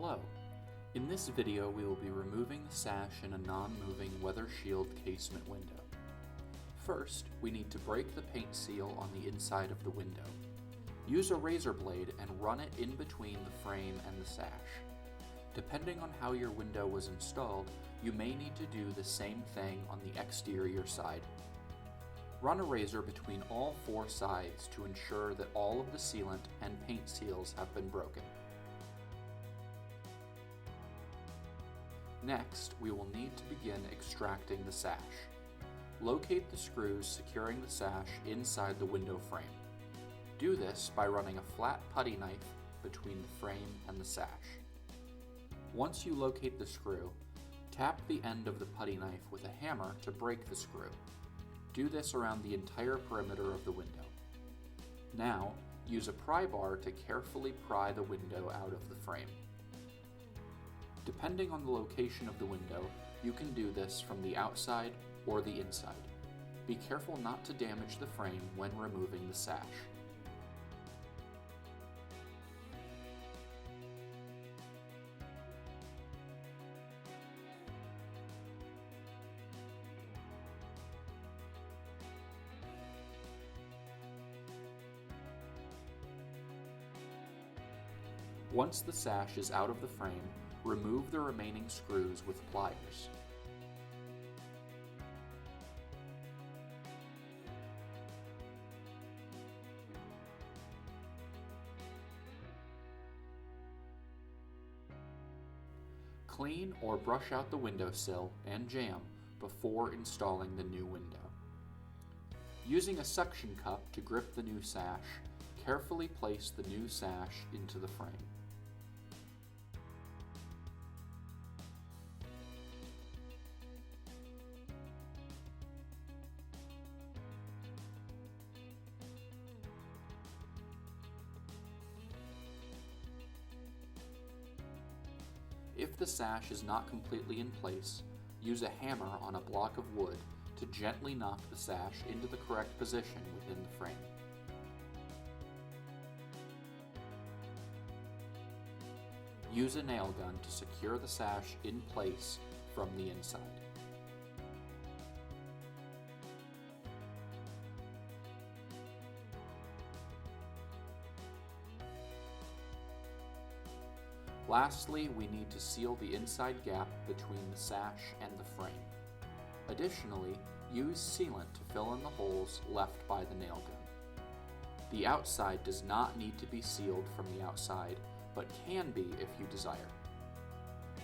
Hello. In this video we will be removing the sash in a non-moving weather shield casement window. First, we need to break the paint seal on the inside of the window. Use a razor blade and run it in between the frame and the sash. Depending on how your window was installed, you may need to do the same thing on the exterior side. Run a razor between all four sides to ensure that all of the sealant and paint seals have been broken. Next, we will need to begin extracting the sash. Locate the screws securing the sash inside the window frame. Do this by running a flat putty knife between the frame and the sash. Once you locate the screw, tap the end of the putty knife with a hammer to break the screw. Do this around the entire perimeter of the window. Now, use a pry bar to carefully pry the window out of the frame. Depending on the location of the window, you can do this from the outside or the inside. Be careful not to damage the frame when removing the sash. Once the sash is out of the frame, remove the remaining screws with pliers. Clean or brush out the windowsill and jamb before installing the new window. Using a suction cup to grip the new sash, carefully place the new sash into the frame. If the sash is not completely in place, use a hammer on a block of wood to gently knock the sash into the correct position within the frame. Use a nail gun to secure the sash in place from the inside. Lastly, we need to seal the inside gap between the sash and the frame. Additionally, use sealant to fill in the holes left by the nail gun. The outside does not need to be sealed from the outside, but can be if you desire.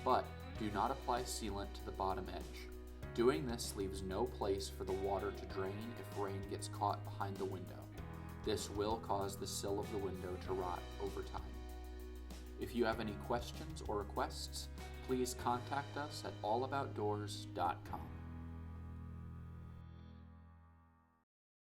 But do not apply sealant to the bottom edge. Doing this leaves no place for the water to drain if rain gets caught behind the window. This will cause the sill of the window to rot over time. If you have any questions or requests, please contact us at allaboutdoors.com.